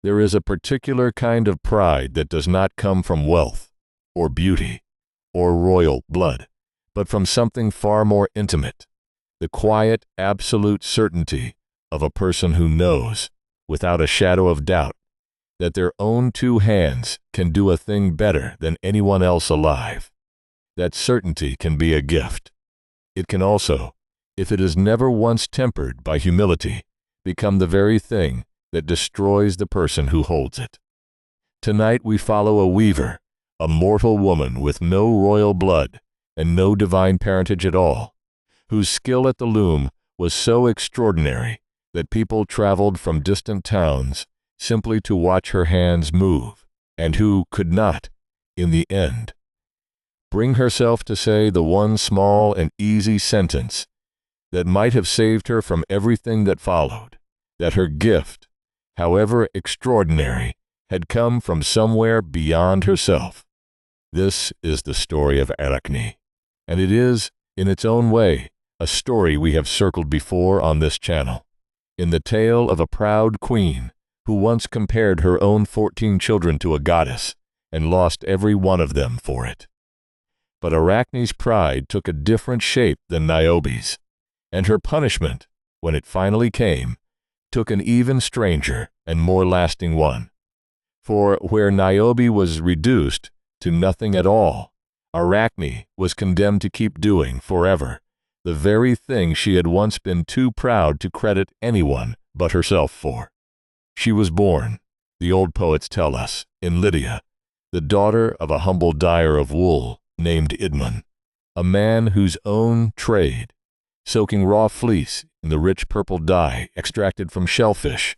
There is a particular kind of pride that does not come from wealth, or beauty, or royal blood, but from something far more intimate, the quiet, absolute certainty of a person who knows, without a shadow of doubt, that their own two hands can do a thing better than anyone else alive. That certainty can be a gift. It can also, if it is never once tempered by humility, become the very thing that destroys the person who holds it. Tonight we follow a weaver, a mortal woman with no royal blood and no divine parentage at all, whose skill at the loom was so extraordinary that people traveled from distant towns simply to watch her hands move, and who could not, in the end, bring herself to say the one small and easy sentence that might have saved her from everything that followed, that her gift, however extraordinary, had come from somewhere beyond herself. This is the story of Arachne, and it is, in its own way, a story we have circled before on this channel, in the tale of a proud queen who once compared her own 14 children to a goddess and lost every one of them for it. But Arachne's pride took a different shape than Niobe's, and her punishment, when it finally came, took an even stranger and more lasting one. For where Niobe was reduced to nothing at all, Arachne was condemned to keep doing forever the very thing she had once been too proud to credit anyone but herself for. She was born, the old poets tell us, in Lydia, the daughter of a humble dyer of wool named Idmon, a man whose own trade, soaking raw fleece in the rich purple dye extracted from shellfish,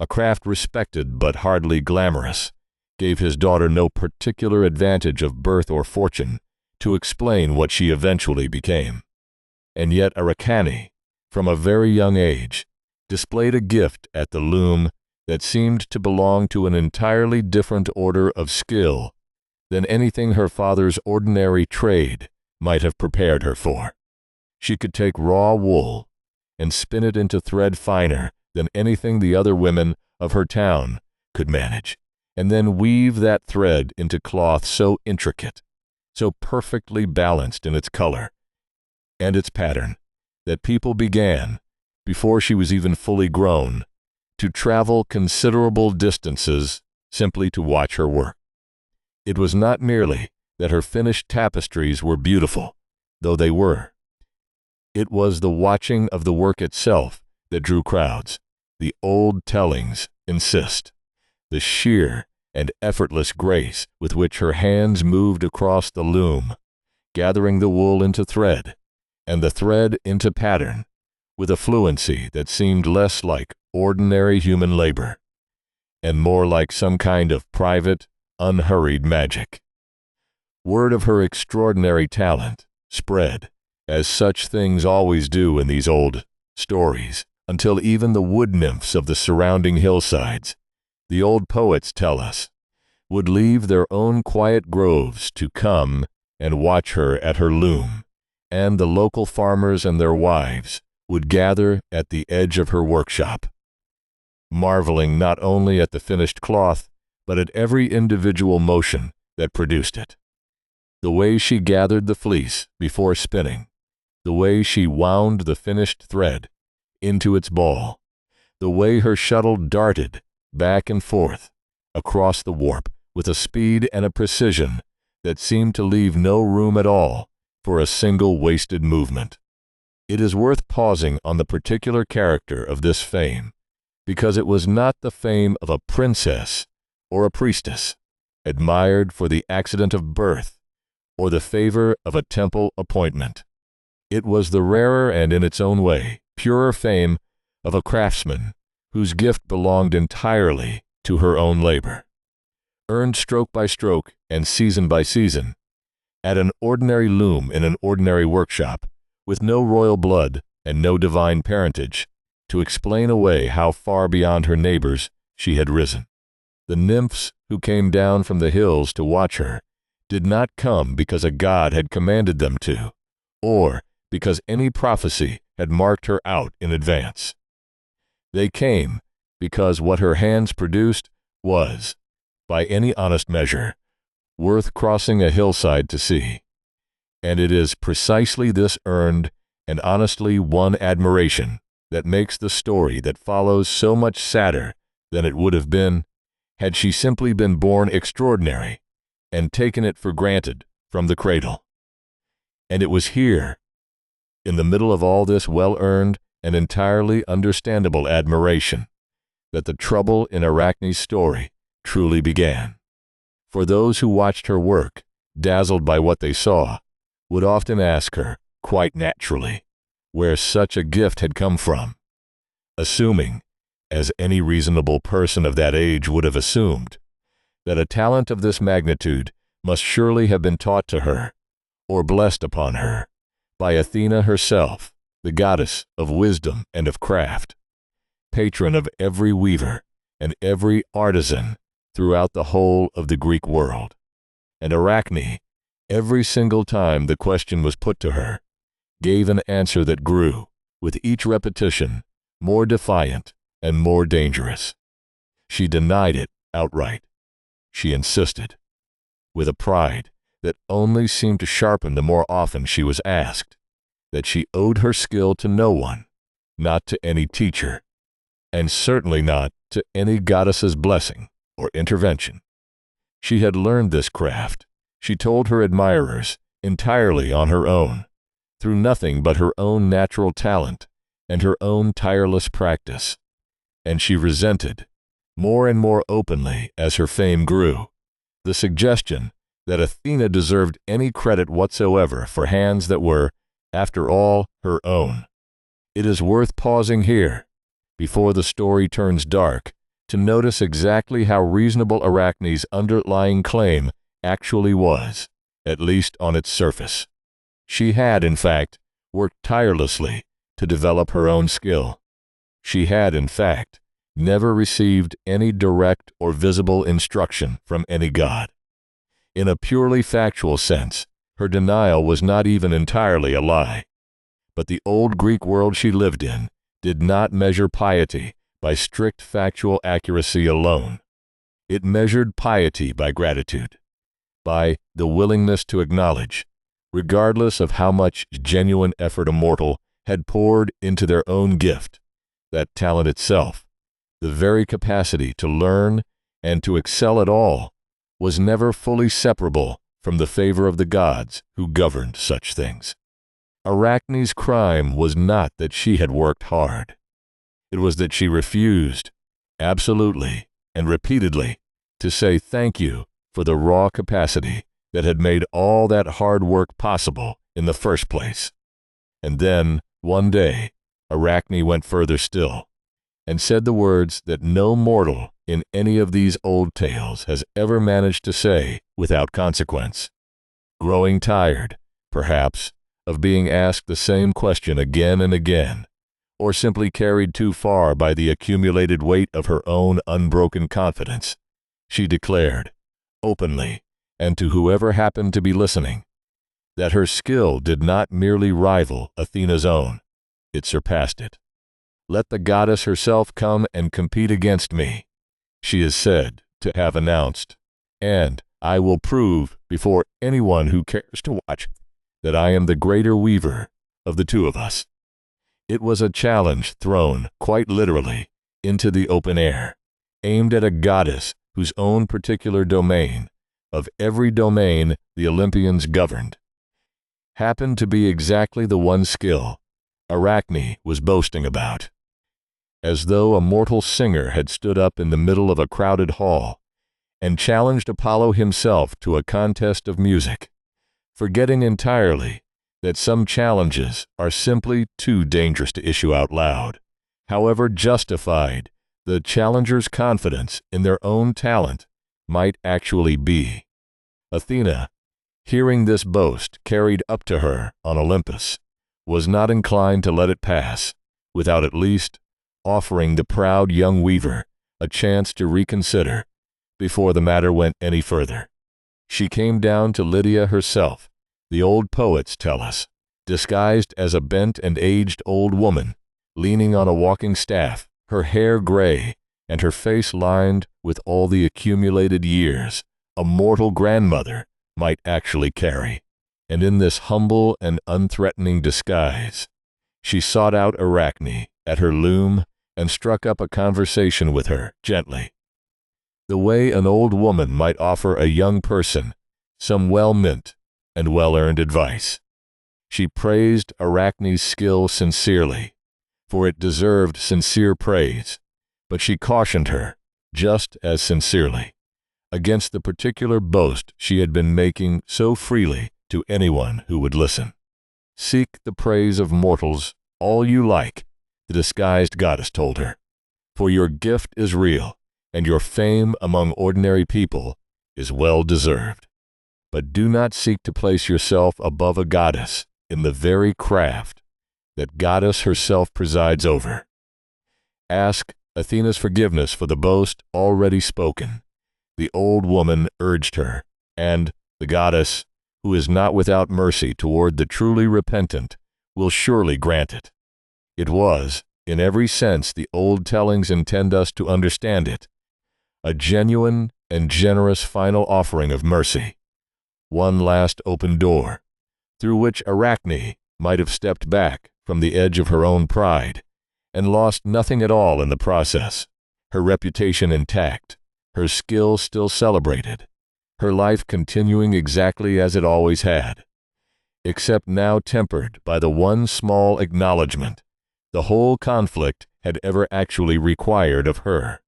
a craft respected but hardly glamorous, gave his daughter no particular advantage of birth or fortune to explain what she eventually became. And yet Arachne, from a very young age, displayed a gift at the loom that seemed to belong to an entirely different order of skill than anything her father's ordinary trade might have prepared her for. She could take raw wool and spin it into thread finer than anything the other women of her town could manage, and then weave that thread into cloth so intricate, so perfectly balanced in its color and its pattern, that people began, before she was even fully grown, to travel considerable distances simply to watch her work. It was not merely that her finished tapestries were beautiful, though they were. It was the watching of the work itself that drew crowds. The old tellings insist. The sheer and effortless grace with which her hands moved across the loom, gathering the wool into thread, and the thread into pattern, with a fluency that seemed less like ordinary human labor, and more like some kind of private, unhurried magic. Word of her extraordinary talent spread, as such things always do in these old stories, until even the wood nymphs of the surrounding hillsides, the old poets tell us, would leave their own quiet groves to come and watch her at her loom, and the local farmers and their wives would gather at the edge of her workshop, marveling not only at the finished cloth, but at every individual motion that produced it. The way she gathered the fleece before spinning, the way she wound the finished thread into its ball, the way her shuttle darted back and forth across the warp with a speed and a precision that seemed to leave no room at all for a single wasted movement. It is worth pausing on the particular character of this fame, because it was not the fame of a princess or a priestess, admired for the accident of birth or the favor of a temple appointment. It was the rarer and, in its own way, purer fame of a craftsman whose gift belonged entirely to her own labor, earned stroke by stroke and season by season, at an ordinary loom in an ordinary workshop, with no royal blood and no divine parentage, to explain away how far beyond her neighbors she had risen. The nymphs who came down from the hills to watch her did not come because a god had commanded them to, or because any prophecy had marked her out in advance. They came because what her hands produced was, by any honest measure, worth crossing a hillside to see. And it is precisely this earned and honestly won admiration that makes the story that follows so much sadder than it would have been had she simply been born extraordinary and taken it for granted from the cradle. And it was here, in the middle of all this well-earned and entirely understandable admiration, that the trouble in Arachne's story truly began. For those who watched her work, dazzled by what they saw, would often ask her, quite naturally, where such a gift had come from, assuming, as any reasonable person of that age would have assumed, that a talent of this magnitude must surely have been taught to her, or blessed upon her, by Athena herself, the goddess of wisdom and of craft, patron of every weaver and every artisan throughout the whole of the Greek world. And Arachne, every single time the question was put to her, gave an answer that grew, with each repetition, more defiant and more dangerous. She denied it outright. She insisted, with a pride that only seemed to sharpen the more often she was asked, that she owed her skill to no one, not to any teacher, and certainly not to any goddess's blessing or intervention. She had learned this craft, she told her admirers, entirely on her own, through nothing but her own natural talent and her own tireless practice. And she resented, more and more openly as her fame grew, the suggestion that Athena deserved any credit whatsoever for hands that were, after all, her own. It is worth pausing here, before the story turns dark, to notice exactly how reasonable Arachne's underlying claim actually was, at least on its surface. She had, in fact, worked tirelessly to develop her own skill. She had, in fact, never received any direct or visible instruction from any god. In a purely factual sense, her denial was not even entirely a lie. But the old Greek world she lived in did not measure piety by strict factual accuracy alone. It measured piety by gratitude, by the willingness to acknowledge, regardless of how much genuine effort a mortal had poured into their own gift, that talent itself, the very capacity to learn and to excel at all, was never fully separable from the favor of the gods who governed such things. Arachne's crime was not that she had worked hard. It was that she refused, absolutely and repeatedly, to say thank you for the raw capacity that had made all that hard work possible in the first place. And then, one day, Arachne went further still, and said the words that no mortal in any of these old tales has ever managed to say without consequence. Growing tired, perhaps, of being asked the same question again and again, or simply carried too far by the accumulated weight of her own unbroken confidence, she declared, openly, and to whoever happened to be listening, that her skill did not merely rival Athena's own, it surpassed it. Let the goddess herself come and compete against me, she is said to have announced, and I will prove before anyone who cares to watch that I am the greater weaver of the two of us. It was a challenge thrown, quite literally, into the open air, aimed at a goddess whose own particular domain, of every domain the Olympians governed, happened to be exactly the one skill Arachne was boasting about. As though a mortal singer had stood up in the middle of a crowded hall and challenged Apollo himself to a contest of music, forgetting entirely that some challenges are simply too dangerous to issue out loud, however justified the challenger's confidence in their own talent might actually be. Athena, hearing this boast carried up to her on Olympus, was not inclined to let it pass without at least offering the proud young weaver a chance to reconsider before the matter went any further. She came down to Lydia herself, the old poets tell us, disguised as a bent and aged old woman, leaning on a walking staff, her hair gray and her face lined with all the accumulated years a mortal grandmother might actually carry. And in this humble and unthreatening disguise, she sought out Arachne at her loom and struck up a conversation with her gently, the way an old woman might offer a young person some well-meant and well-earned advice. She praised Arachne's skill sincerely, for it deserved sincere praise, but she cautioned her, just as sincerely, against the particular boast she had been making so freely to anyone who would listen. "Seek the praise of mortals all you like," the disguised goddess told her, "for your gift is real, and your fame among ordinary people is well deserved. But do not seek to place yourself above a goddess in the very craft that goddess herself presides over. Ask Athena's forgiveness for the boast already spoken," the old woman urged her, "and the goddess, who is not without mercy toward the truly repentant, will surely grant it." It was, in every sense the old tellings intend us to understand it, a genuine and generous final offering of mercy, one last open door, through which Arachne might have stepped back from the edge of her own pride, and lost nothing at all in the process, her reputation intact, her skill still celebrated, her life continuing exactly as it always had, except now tempered by the one small acknowledgment the whole conflict had ever actually required of her.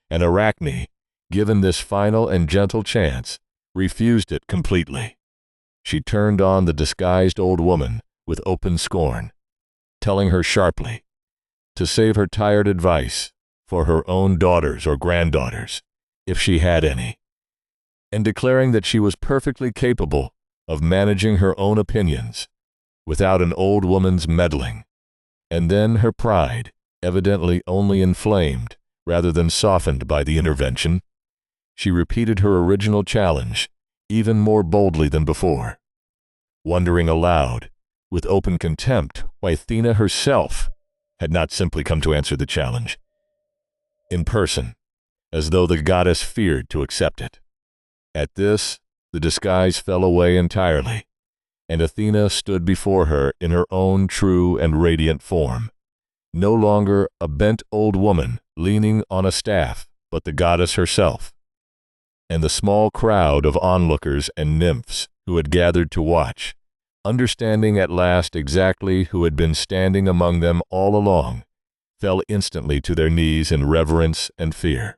And Arachne, given this final and gentle chance, refused it completely. She turned on the disguised old woman with open scorn, telling her sharply to save her tired advice for her own daughters or granddaughters, if she had any, and declaring that she was perfectly capable of managing her own opinions without an old woman's meddling. And then her pride, evidently only inflamed rather than softened by the intervention, she repeated her original challenge even more boldly than before, wondering aloud, with open contempt, why Athena herself had not simply come to answer the challenge in person, as though the goddess feared to accept it. At this, the disguise fell away entirely, and Athena stood before her in her own true and radiant form, no longer a bent old woman leaning on a staff, but the goddess herself. And the small crowd of onlookers and nymphs who had gathered to watch, understanding at last exactly who had been standing among them all along, fell instantly to their knees in reverence and fear.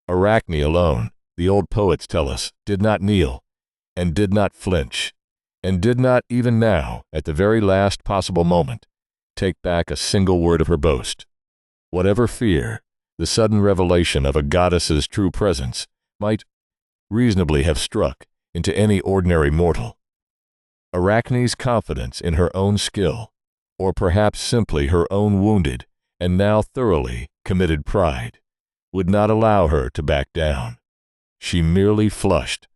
Arachne alone, the old poets tell us, did not kneel, and did not flinch, and did not even now, at the very last possible moment, take back a single word of her boast. Whatever fear the sudden revelation of a goddess's true presence might reasonably have struck into any ordinary mortal, Arachne's confidence in her own skill, or perhaps simply her own wounded and now thoroughly committed pride, would not allow her to back down. She merely flushed,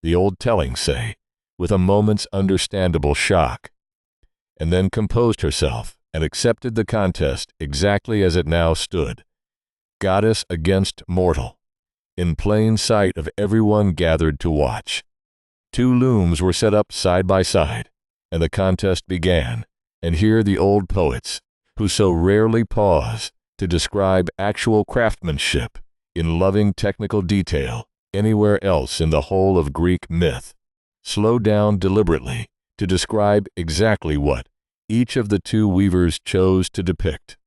the old tellings say, with a moment's understandable shock, and then composed herself and accepted the contest exactly as it now stood, goddess against mortal, in plain sight of everyone gathered to watch. 2 looms were set up side by side, and the contest began, and here the old poets, who so rarely pause to describe actual craftsmanship in loving technical detail anywhere else in the whole of Greek myth, slow down deliberately to describe exactly what each of the 2 weavers chose to depict,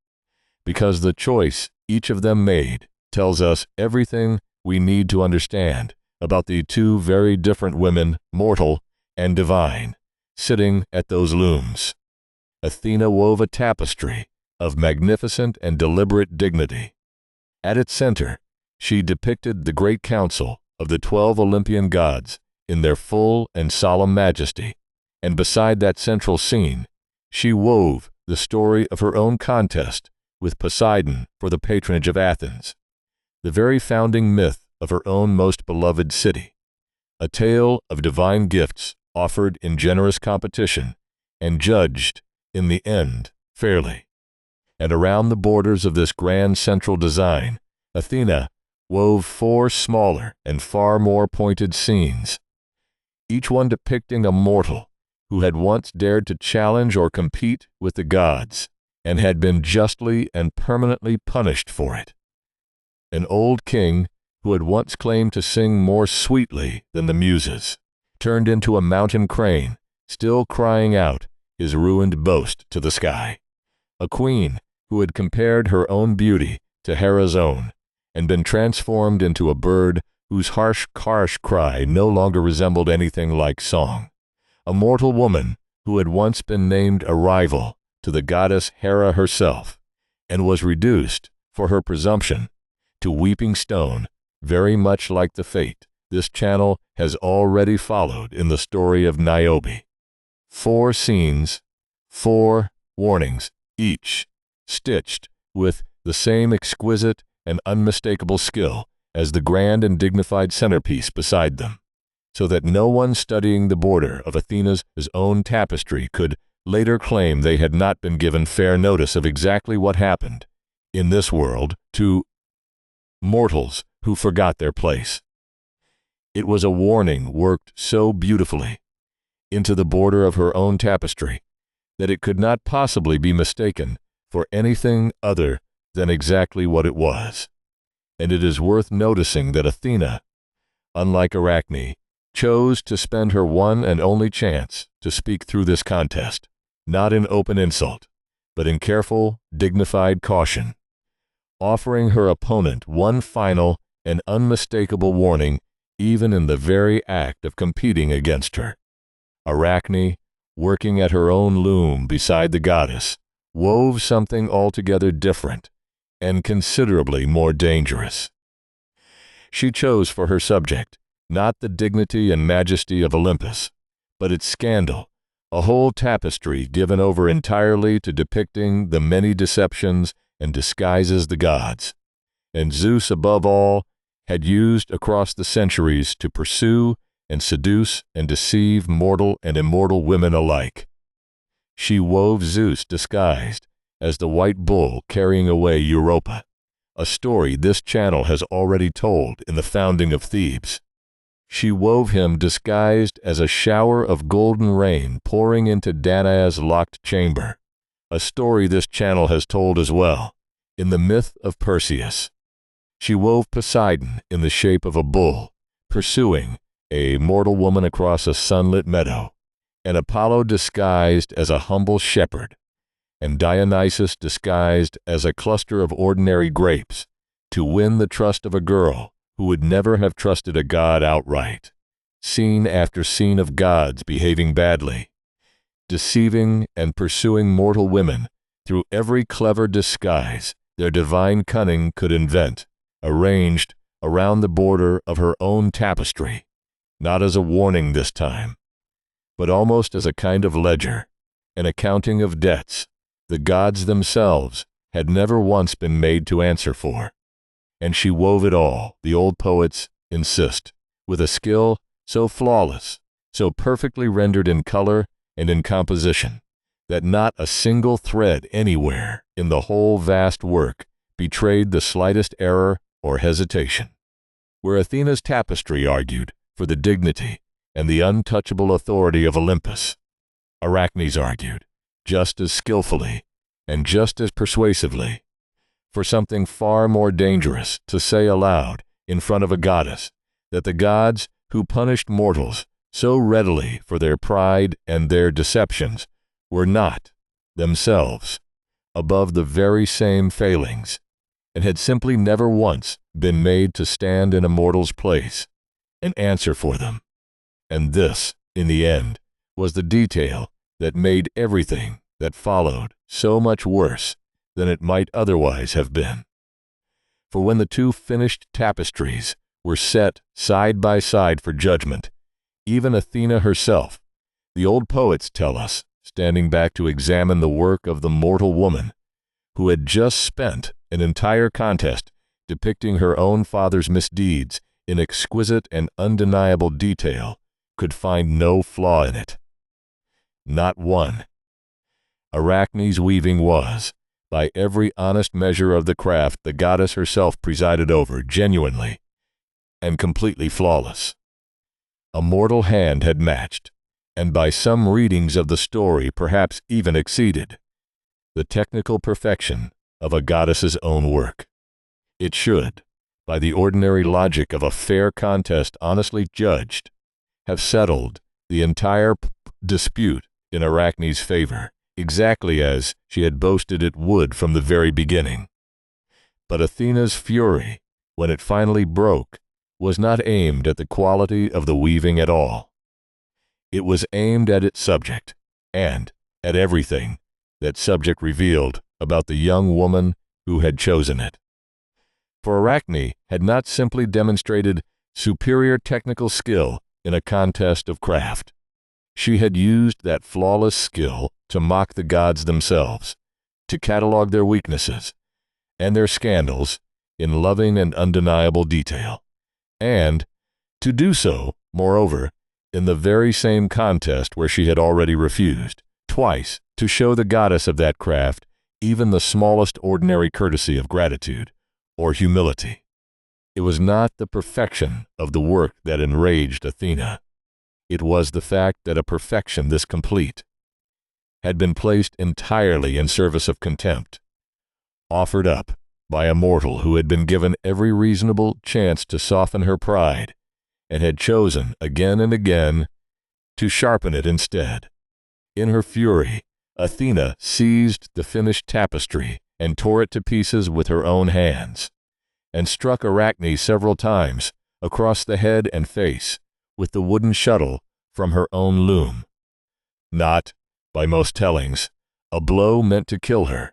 because the choice each of them made tells us everything we need to understand about the 2 very different women, mortal and divine, sitting at those looms. Athena wove a tapestry of magnificent and deliberate dignity. At its center, she depicted the great council of the 12 Olympian gods in their full and solemn majesty, and beside that central scene, she wove the story of her own contest with Poseidon for the patronage of Athens, the very founding myth of her own most beloved city, a tale of divine gifts offered in generous competition and judged, in the end, fairly. And around the borders of this grand central design, Athena wove 4 smaller and far more pointed scenes, each one depicting a mortal who had once dared to challenge or compete with the gods and had been justly and permanently punished for it. An old king who had once claimed to sing more sweetly than the muses, turned into a mountain crane, still crying out his ruined boast to the sky. A queen who had compared her own beauty to Hera's own, and been transformed into a bird whose harsh cry no longer resembled anything like song. A mortal woman who had once been named a rival to the goddess Hera herself, and was reduced, for her presumption, to weeping stone, very much like the fate this channel has already followed in the story of Niobe. 4 scenes, 4 warnings, each stitched with the same exquisite and unmistakable skill as the grand and dignified centerpiece beside them, so that no one studying the border of Athena's own tapestry could later claim they had not been given fair notice of exactly what happened in this world to mortals who forgot their place. It was a warning worked so beautifully into the border of her own tapestry that it could not possibly be mistaken for anything other than exactly what it was. And it is worth noticing that Athena, unlike Arachne, chose to spend her one and only chance to speak through this contest, not in open insult, but in careful, dignified caution, offering her opponent one final and unmistakable warning even in the very act of competing against her. Arachne, working at her own loom beside the goddess, wove something altogether different and considerably more dangerous. She chose for her subject not the dignity and majesty of Olympus, but its scandal, a whole tapestry given over entirely to depicting the many deceptions and disguises the gods, and Zeus above all had used across the centuries to pursue and seduce and deceive mortal and immortal women alike. She wove Zeus disguised as the white bull carrying away Europa, a story this channel has already told in the founding of Thebes. She wove him disguised as a shower of golden rain pouring into Danae's locked chamber, a story this channel has told as well, in the myth of Perseus. She wove Poseidon in the shape of a bull, pursuing a mortal woman across a sunlit meadow, and Apollo disguised as a humble shepherd, and Dionysus disguised as a cluster of ordinary grapes, to win the trust of a girl who would never have trusted a god outright. Scene after scene of gods behaving badly, deceiving and pursuing mortal women through every clever disguise their divine cunning could invent, arranged around the border of her own tapestry, not as a warning this time, but almost as a kind of ledger, an accounting of debts the gods themselves had never once been made to answer for. And she wove it all, the old poets insist, with a skill so flawless, so perfectly rendered in color and in composition, that not a single thread anywhere in the whole vast work betrayed the slightest error or hesitation. Where Athena's tapestry argued for the dignity and the untouchable authority of Olympus, Arachne's argued, just as skillfully and just as persuasively, for something far more dangerous to say aloud in front of a goddess, that the gods who punished mortals so readily for their pride and their deceptions were not, themselves, above the very same failings, and had simply never once been made to stand in a mortal's place and answer for them. And this, in the end, was the detail that made everything that followed so much worse than it might otherwise have been. For when the 2 finished tapestries were set side by side for judgment, even Athena herself, the old poets tell us, standing back to examine the work of the mortal woman, who had just spent an entire contest depicting her own father's misdeeds in exquisite and undeniable detail, could find no flaw in it. Not one. Arachne's weaving was, by every honest measure of the craft the goddess herself presided over, genuinely and completely flawless. A mortal hand had matched, and by some readings of the story perhaps even exceeded, the technical perfection of a goddess's own work. It should, by the ordinary logic of a fair contest honestly judged, have settled the entire dispute in Arachne's favor, exactly as she had boasted it would from the very beginning. But Athena's fury, when it finally broke, was not aimed at the quality of the weaving at all. It was aimed at its subject, and at everything that subject revealed about the young woman who had chosen it. For Arachne had not simply demonstrated superior technical skill in a contest of craft. She had used that flawless skill to mock the gods themselves, to catalog their weaknesses and their scandals in loving and undeniable detail, and to do so, moreover, in the very same contest where she had already refused, twice, to show the goddess of that craft even the smallest ordinary courtesy of gratitude or humility. It was not the perfection of the work that enraged Athena. It was the fact that a perfection this complete had been placed entirely in service of contempt, offered up by a mortal who had been given every reasonable chance to soften her pride, and had chosen again and again to sharpen it instead. In her fury, Athena seized the finished tapestry and tore it to pieces with her own hands, and struck Arachne several times across the head and face with the wooden shuttle from her own loom. Not, by most tellings, a blow meant to kill her,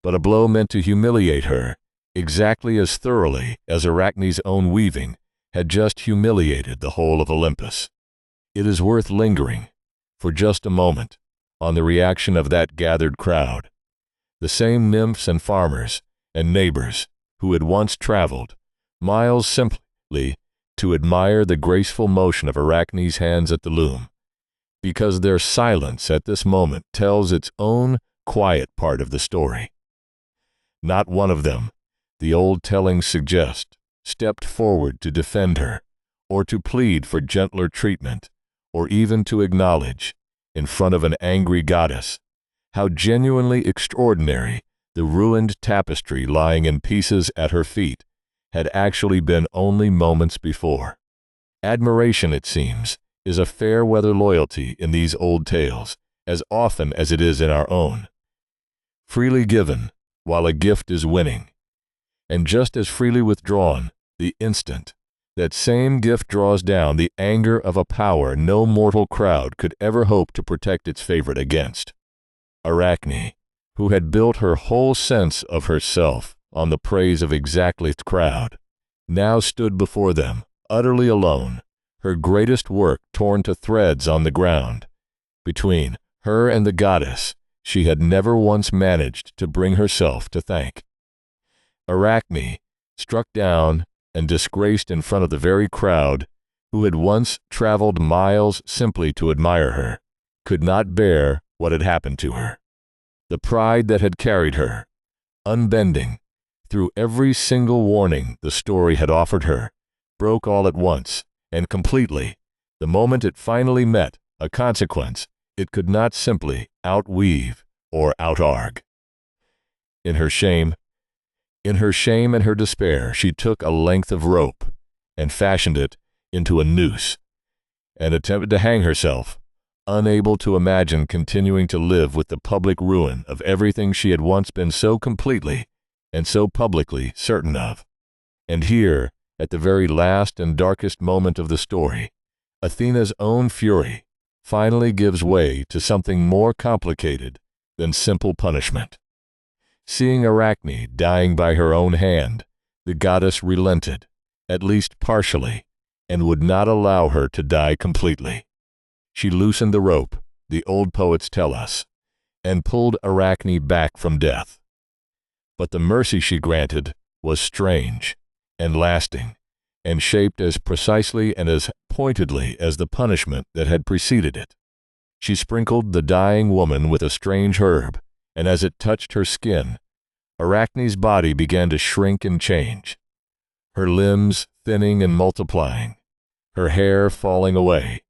but a blow meant to humiliate her exactly as thoroughly as Arachne's own weaving had just humiliated the whole of Olympus. It is worth lingering, for just a moment, on the reaction of that gathered crowd. The same nymphs and farmers and neighbors who had once traveled miles simply to admire the graceful motion of Arachne's hands at the loom, because their silence at this moment tells its own quiet part of the story. Not one of them, the old tellings suggest, stepped forward to defend her, or to plead for gentler treatment, or even to acknowledge, in front of an angry goddess, how genuinely extraordinary the ruined tapestry lying in pieces at her feet had actually been only moments before. Admiration, it seems, is a fair-weather loyalty in these old tales, as often as it is in our own. Freely given, while a gift is winning, and just as freely withdrawn the instant that same gift draws down the anger of a power no mortal crowd could ever hope to protect its favorite against. Arachne, who had built her whole sense of herself on the praise of exactly its crowd, now stood before them, utterly alone, her greatest work torn to threads on the ground. Between her and the goddess, she had never once managed to bring herself to thank. Arachne, struck down and disgraced in front of the very crowd who had once traveled miles simply to admire her, could not bear what had happened to her. The pride that had carried her, unbending, through every single warning the story had offered her, broke all at once, and completely, the moment it finally met a consequence it could not simply outweave or outargue. In her shame and her despair, she took a length of rope and fashioned it into a noose, and attempted to hang herself, unable to imagine continuing to live with the public ruin of everything she had once been so completely and so publicly certain of. And here, at the very last and darkest moment of the story, Athena's own fury finally gives way to something more complicated than simple punishment. Seeing Arachne dying by her own hand, the goddess relented, at least partially, and would not allow her to die completely. She loosened the rope, the old poets tell us, and pulled Arachne back from death. But the mercy she granted was strange and lasting, and shaped as precisely and as pointedly as the punishment that had preceded it. She sprinkled the dying woman with a strange herb, and as it touched her skin, Arachne's body began to shrink and change, her limbs thinning and multiplying, her hair falling away,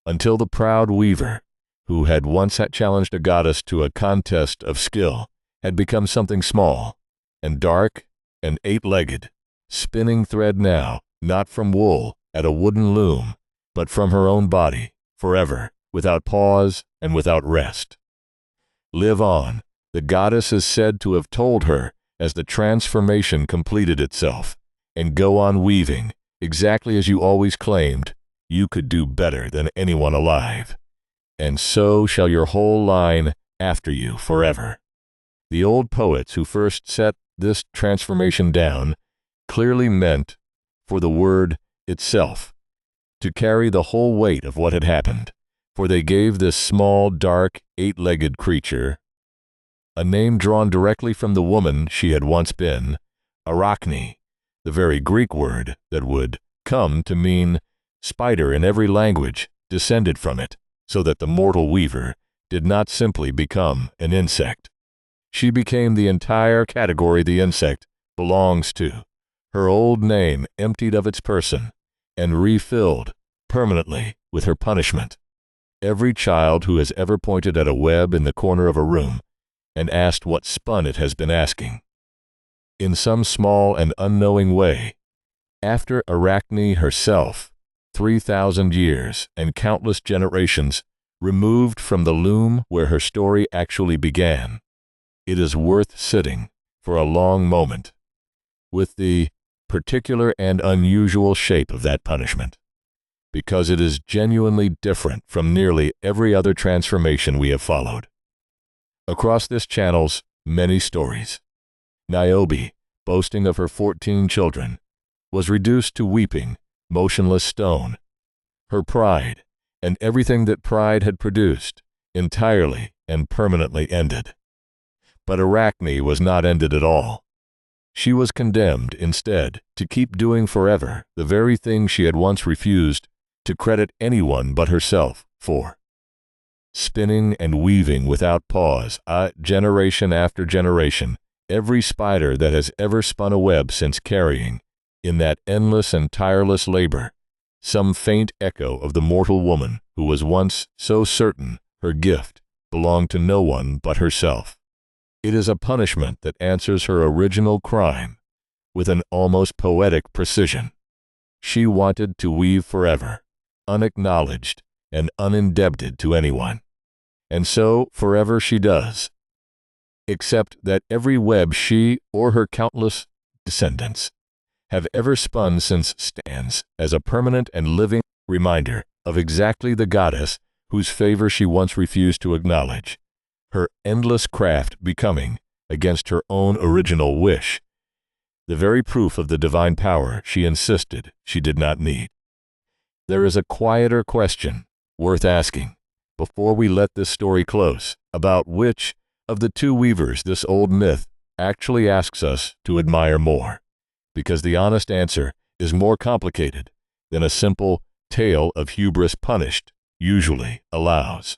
until the proud weaver, who had once challenged a goddess to a contest of skill, had become something small and dark and eight-legged, spinning thread now, not from wool at a wooden loom, but from her own body, forever, without pause and without rest. Live on, the goddess is said to have told her as the transformation completed itself, and go on weaving, exactly as you always claimed you could do better than anyone alive. And so shall your whole line after you forever. The old poets who first set this transformation down clearly meant for the word itself to carry the whole weight of what had happened, for they gave this small, dark, eight-legged creature a name drawn directly from the woman she had once been, Arachne, the very Greek word that would come to mean spider in every language descended from it, so that the mortal weaver did not simply become an insect. She became the entire category the insect belongs to, her old name emptied of its person and refilled permanently with her punishment. Every child who has ever pointed at a web in the corner of a room and asked what spun it has been asking, in some small and unknowing way, after Arachne herself, 3,000 years and countless generations removed from the loom where her story actually began, it is worth sitting for a long moment with the particular and unusual shape of that punishment, because it is genuinely different from nearly every other transformation we have followed. Across this channel's many stories, Niobe, boasting of her 14 children, was reduced to weeping, motionless stone. Her pride, and everything that pride had produced, entirely and permanently ended. But Arachne was not ended at all. She was condemned, instead, to keep doing forever the very thing she had once refused to credit anyone but herself for. Spinning and weaving without pause, generation after generation, every spider that has ever spun a web since carrying, in that endless and tireless labor, some faint echo of the mortal woman who was once so certain her gift belonged to no one but herself. It is a punishment that answers her original crime with an almost poetic precision. She wanted to weave forever, unacknowledged and unindebted to anyone. And so forever she does, except that every web she or her countless descendants have ever spun since stands as a permanent and living reminder of exactly the goddess whose favor she once refused to acknowledge, her endless craft becoming, against her own original wish, the very proof of the divine power she insisted she did not need. There is a quieter question worth asking before we let this story close about which of the two weavers this old myth actually asks us to admire more, because the honest answer is more complicated than a simple tale of hubris punished usually allows.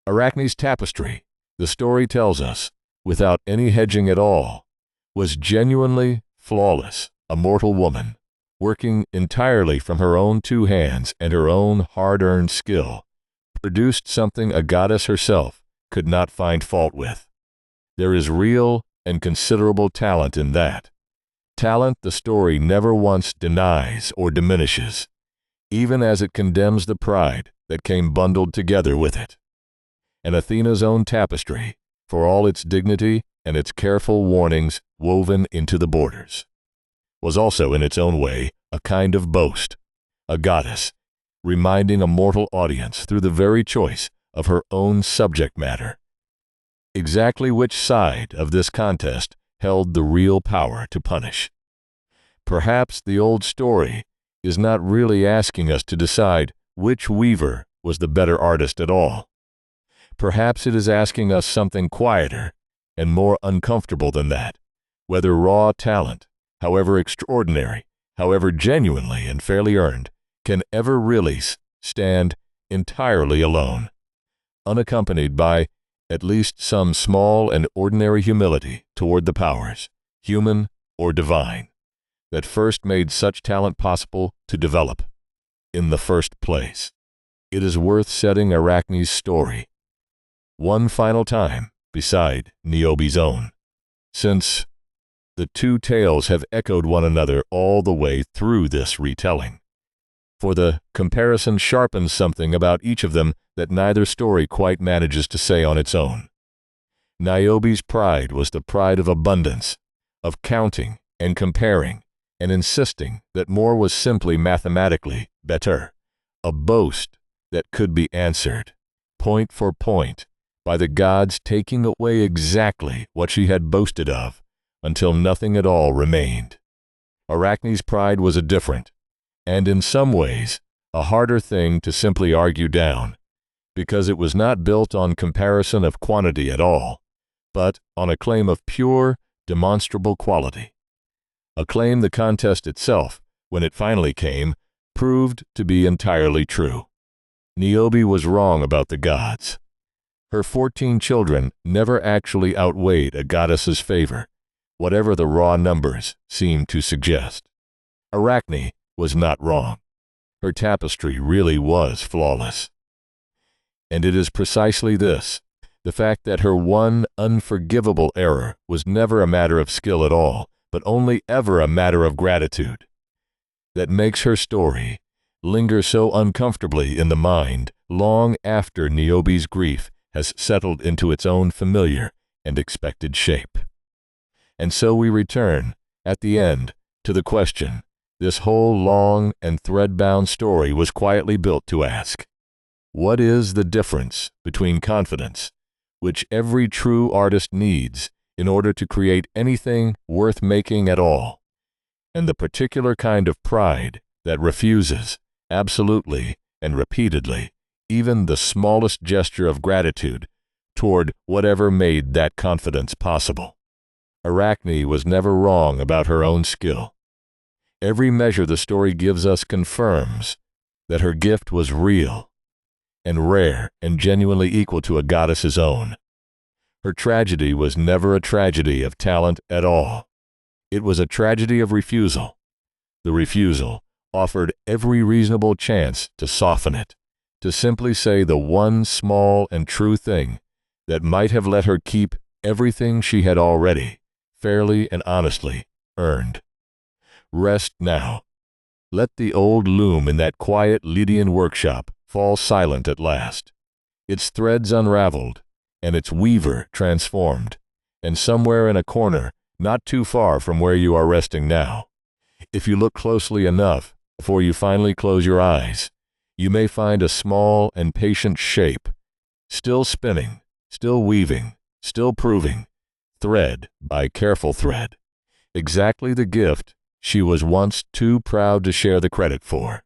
Arachne's tapestry, the story tells us, without any hedging at all, was genuinely flawless, a mortal woman, working entirely from her own two hands and her own hard-earned skill, produced something a goddess herself could not find fault with. There is real and considerable talent in that. Talent the story never once denies or diminishes, even as it condemns the pride that came bundled together with it. And Athena's own tapestry, for all its dignity and its careful warnings woven into the borders, was also in its own way a kind of boast, a goddess, reminding a mortal audience through the very choice of her own subject matter exactly which side of this contest held the real power to punish. Perhaps the old story is not really asking us to decide which weaver was the better artist at all. Perhaps it is asking us something quieter and more uncomfortable than that, whether raw talent, however extraordinary, however genuinely and fairly earned, can ever really stand entirely alone, unaccompanied by at least some small and ordinary humility toward the powers, human or divine, that first made such talent possible to develop in the first place. It is worth setting Arachne's story one final time beside Niobe's own, since the two tales have echoed one another all the way through this retelling. For the comparison sharpens something about each of them that neither story quite manages to say on its own. Niobe's pride was the pride of abundance, of counting and comparing and insisting that more was simply mathematically better, a boast that could be answered, point for point, by the gods taking away exactly what she had boasted of, until nothing at all remained. Arachne's pride was a different, and in some ways, a harder thing to simply argue down, because it was not built on comparison of quantity at all, but on a claim of pure, demonstrable quality. A claim the contest itself, when it finally came, proved to be entirely true. Niobe was wrong about the gods. Her 14 children never actually outweighed a goddess's favor, whatever the raw numbers seemed to suggest. Arachne was not wrong. Her tapestry really was flawless. And it is precisely this, the fact that her one unforgivable error was never a matter of skill at all, but only ever a matter of gratitude, that makes her story linger so uncomfortably in the mind long after Niobe's grief has settled into its own familiar and expected shape. And so we return, at the end, to the question this whole long and thread-bound story was quietly built to ask. What is the difference between confidence, which every true artist needs in order to create anything worth making at all, and the particular kind of pride that refuses, absolutely and repeatedly, even the smallest gesture of gratitude toward whatever made that confidence possible? Arachne was never wrong about her own skill. Every measure the story gives us confirms that her gift was real and rare and genuinely equal to a goddess's own. Her tragedy was never a tragedy of talent at all. It was a tragedy of refusal. The refusal offered every reasonable chance to soften it, to simply say the one small and true thing that might have let her keep everything she had already, fairly and honestly, earned. Rest now. Let the old loom in that quiet Lydian workshop fall silent at last, its threads unraveled, and its weaver transformed, and somewhere in a corner, not too far from where you are resting now, if you look closely enough before you finally close your eyes, you may find a small and patient shape, still spinning, still weaving, still proving, thread by careful thread, exactly the gift she was once too proud to share the credit for.